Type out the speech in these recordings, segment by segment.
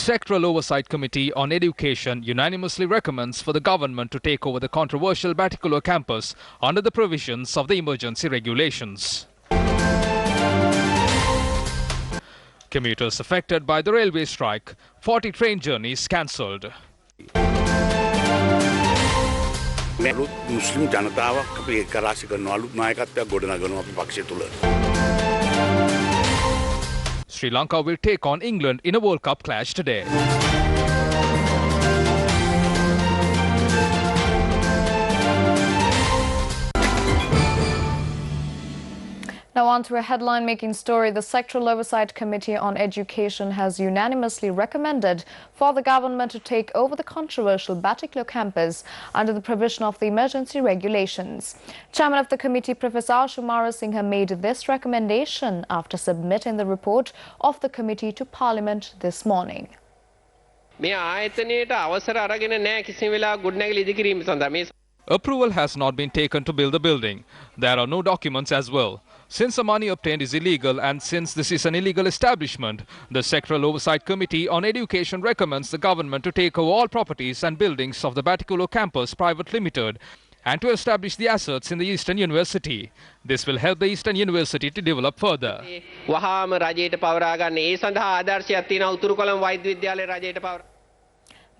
Sectoral Oversight Committee on Education unanimously recommends for the government to take over the controversial Batticulo campus under the provisions of the emergency regulations. Commuters affected by the railway strike, 40 train journeys cancelled. Muslim ජනතාවක් අපි එක්රාශි කරනවා අලුත් නායකත්වයක් ගොඩනගනවා අපි පක්ෂය තුල. Sri Lanka will take on England in a World Cup clash today. Now on to a headline-making story. The Sectoral Oversight Committee on Education has unanimously recommended for the government to take over the controversial Batticulo campus under the provision of the emergency regulations. Chairman of the committee, Professor Shumara Singha, made this recommendation after submitting the report of the committee to Parliament this morning. Approval has not been taken to build the building. There are no documents as well. Since the money obtained is illegal and since this is an illegal establishment, the Sectoral Oversight Committee on Education recommends the government to take over all properties and buildings of the Batticulo Campus Private Limited and to establish the assets in the Eastern University. This will help the Eastern University to develop further.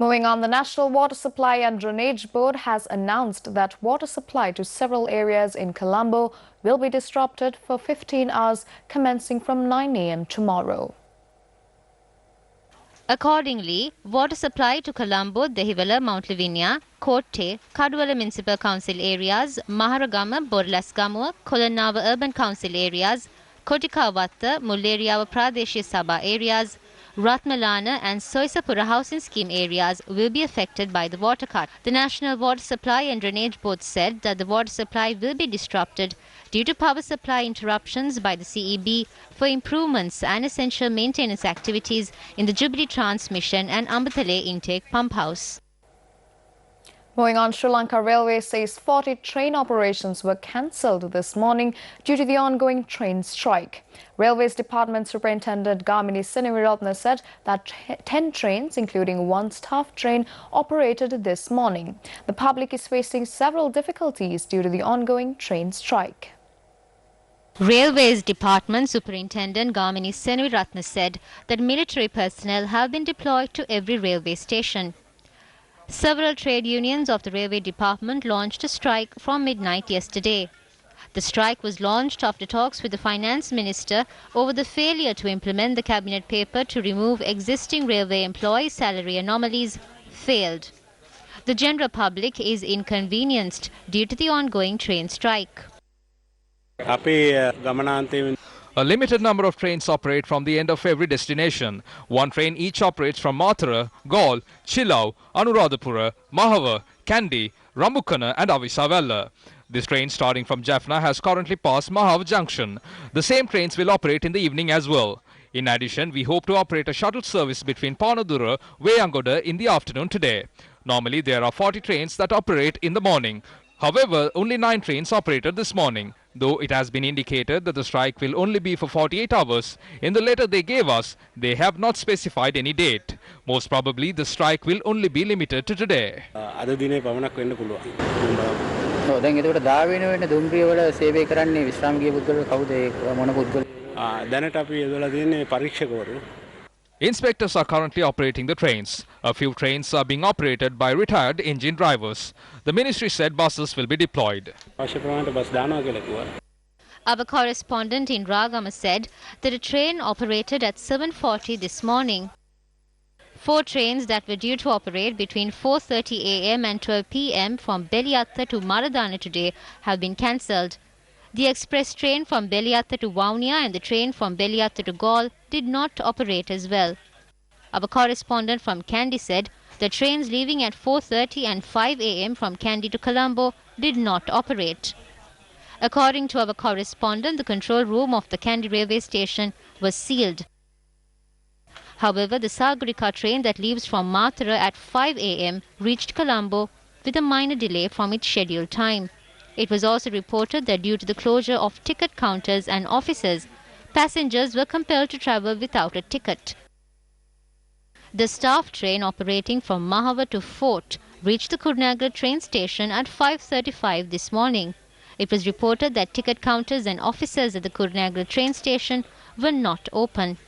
Moving on, the National Water Supply and Drainage Board has announced that water supply to several areas in Colombo will be disrupted for 15 hours commencing from 9 a.m. tomorrow. Accordingly, water supply to Colombo, Dehiwala, Mount Lavinia, Kotte, Kaduwala Municipal Council areas, Maharagama, Borlasgamuwa, Kolanawa Urban Council areas, Kotikawatta, Mulleriyawa Pradeshi Sabha areas, Ratmalana and Soisapura housing scheme areas will be affected by the water cut. The National Water Supply and Drainage Board said that the water supply will be disrupted due to power supply interruptions by the CEB for improvements and essential maintenance activities in the Jubilee Transmission and Ambatale intake pump house. Moving on, Sri Lanka Railway says 40 train operations were cancelled this morning due to the ongoing train strike. Railways Department Superintendent Gamini Seneviratne said that 10 trains, including one staff train, operated this morning. The public is facing several difficulties due to the ongoing train strike. Railways Department Superintendent Gamini Seneviratne said that military personnel have been deployed to every railway station. Several trade unions of the Railway Department launched a strike from midnight yesterday. The strike was launched after talks with the Finance Minister over the failure to implement the Cabinet paper to remove existing railway employee salary anomalies failed. The general public is inconvenienced due to the ongoing train strike. A limited number of trains operate from the end of every destination. One train each operates from Mathura, Gaul, Chilau, Anuradhapura, Mahava, Kandy, Rambukana and Avisavella. This train starting from Jaffna has currently passed Mahava Junction. The same trains will operate in the evening as well. In addition, we hope to operate a shuttle service between Panadura, Wayangoda in the afternoon today. Normally there are 40 trains that operate in the morning. However, only 9 trains operated this morning. Though it has been indicated that the strike will only be for 48 hours, in the letter they gave us, they have not specified any date. Most probably, the strike will only be limited to today. Inspectors are currently operating the trains. A few trains are being operated by retired engine drivers. The ministry said buses will be deployed. Our correspondent in Ragama said that a train operated at 7:40 this morning. 4 trains that were due to operate between 4:30 a.m. and 12 p.m. from Beliatta to Maradana today have been cancelled. The express train from Beliatta to Vaunia and the train from Beliatta to Gaul did not operate as well. Our correspondent from Kandy said the trains leaving at 4:30 and 5 a.m. from Kandy to Colombo did not operate. According to our correspondent, the control room of the Kandy railway station was sealed. However, the Sagarika train that leaves from Mathura at 5 a.m. reached Colombo with a minor delay from its scheduled time. It was also reported that due to the closure of ticket counters and offices, passengers were compelled to travel without a ticket. The staff train operating from Mahava to Fort reached the Kurnagar train station at 5:35 this morning. It was reported that ticket counters and offices at the Kurnagar train station were not open.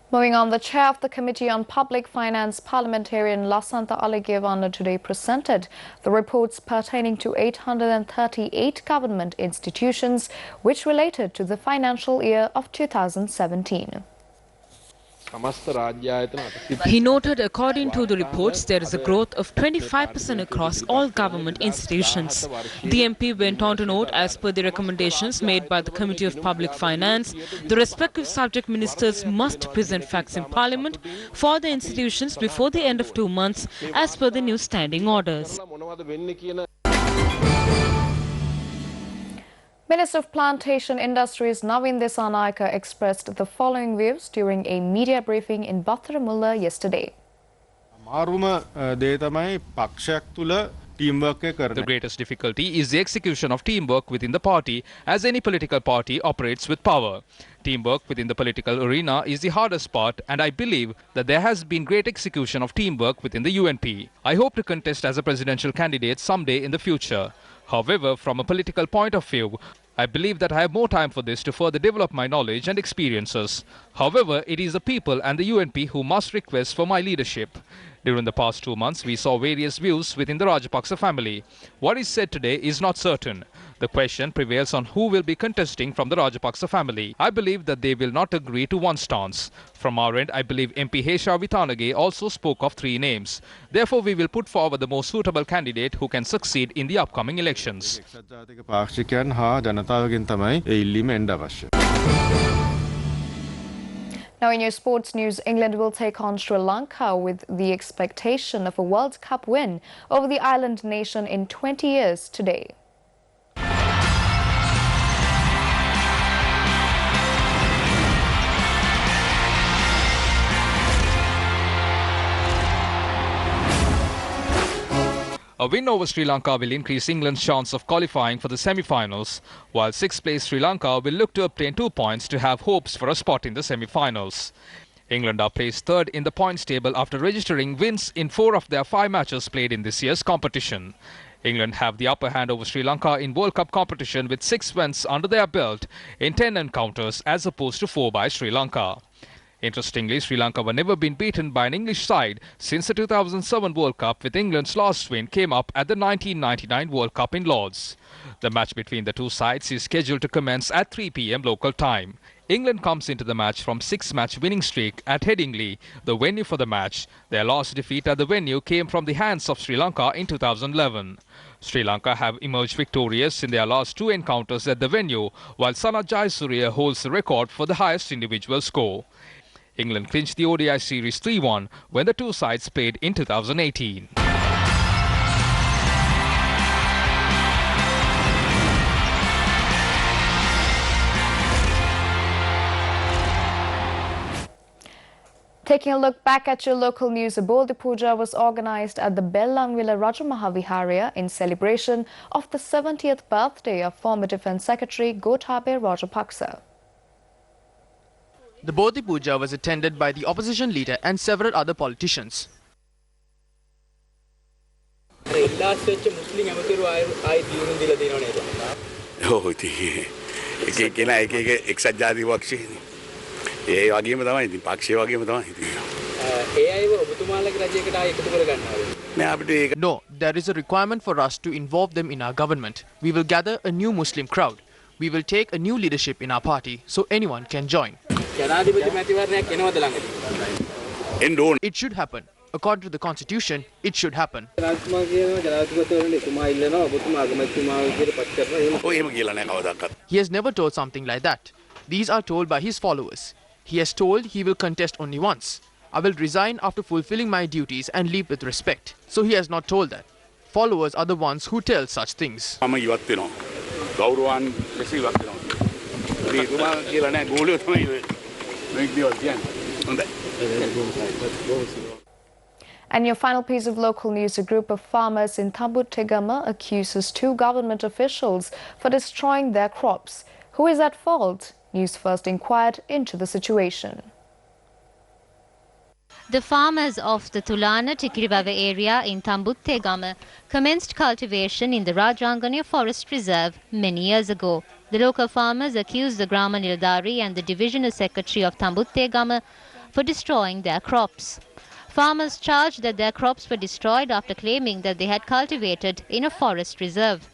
Moving on, the chair of the Committee on Public Finance, parliamentarian Lasantha Aligevana, today presented the reports pertaining to 838 government institutions which related to the financial year of 2017. He noted according to the reports there is a growth of 25% across all government institutions. The MP went on to note, as per the recommendations made by the Committee of Public Finance, the respective subject ministers must present facts in Parliament for the institutions before the end of 2 months as per the new standing orders. Minister of Plantation Industries Navin Desanayake expressed the following views during a media briefing in Batharamulla yesterday. The greatest difficulty is the execution of teamwork within the party, as any political party operates with power. Teamwork within the political arena is the hardest part, and I believe that there has been great execution of teamwork within the UNP. I hope to contest as a presidential candidate someday in the future. However, from a political point of view, I believe that I have more time for this to further develop my knowledge and experiences. However, it is the people and the UNP who must request for my leadership. During the past 2 months, we saw various views within the Rajapaksa family. What is said today is not certain. The question prevails on who will be contesting from the Rajapaksa family. I believe that they will not agree to one stance. From our end, I believe MP Hesha Vitanage also spoke of 3 names. Therefore, we will put forward the most suitable candidate who can succeed in the upcoming elections. Now in your sports news, England will take on Sri Lanka with the expectation of a World Cup win over the island nation in 20 years today. A win over Sri Lanka will increase England's chance of qualifying for the semi-finals, while 6th place Sri Lanka will look to obtain 2 points to have hopes for a spot in the semi-finals. England are placed 3rd in the points table after registering wins in 4 of their 5 matches played in this year's competition. England have the upper hand over Sri Lanka in World Cup competition with 6 wins under their belt in 10 encounters as opposed to 4 by Sri Lanka. Interestingly, Sri Lanka were never been beaten by an English side since the 2007 World Cup, with England's last win came up at the 1999 World Cup in Lords. The match between the two sides is scheduled to commence at 3 p.m. local time. England comes into the match from 6-match winning streak at Headingley, the venue for the match. Their last defeat at the venue came from the hands of Sri Lanka in 2011. Sri Lanka have emerged victorious in their last 2 encounters at the venue, while Sanath Jayasuriya holds the record for the highest individual score. England clinched the ODI series 3-1 when the two sides played in 2018. Taking a look back at your local news, a Boldi Puja was organized at the Bellangwila Rajamahaviharya in celebration of the 70th birthday of former Defence Secretary Gotabaya Rajapaksa. The Bodhi Puja was attended by the opposition leader and several other politicians. No, there is a requirement for us to involve them in our government. We will gather a new Muslim crowd. We will take a new leadership in our party so anyone can join. It should happen. According to the constitution, it should happen. He has never told something like that. These are told by his followers. He has told he will contest only once. I will resign after fulfilling my duties and leave with respect. So he has not told that. Followers are the ones who tell such things. And your final piece of local news, a group of farmers in Tambut Tegama accuses 2 government officials for destroying their crops. Who is at fault? News First inquired into the situation. The farmers of the Tulana Tikiribava area in Tambuttegama commenced cultivation in the Rajangania Forest Reserve many years ago. The local farmers accused the Grama Niladari and the Divisional Secretary of Tambuttegama for destroying their crops. Farmers charged that their crops were destroyed after claiming that they had cultivated in a forest reserve.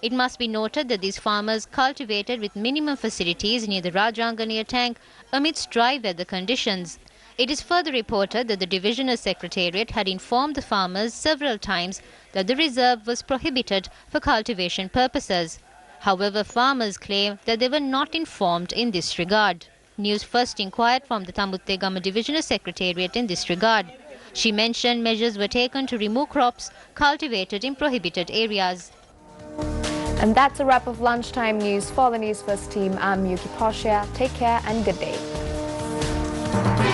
It must be noted that these farmers cultivated with minimum facilities near the Rajangania tank amidst dry weather conditions. It is further reported that the Divisional Secretariat had informed the farmers several times that the reserve was prohibited for cultivation purposes. However, farmers claim that they were not informed in this regard. News First inquired from the Tambuttegama Divisional Secretariat in this regard. She mentioned measures were taken to remove crops cultivated in prohibited areas. And that's a wrap of lunchtime news. For the News First team, I'm Yuki Poshia. Take care and good day.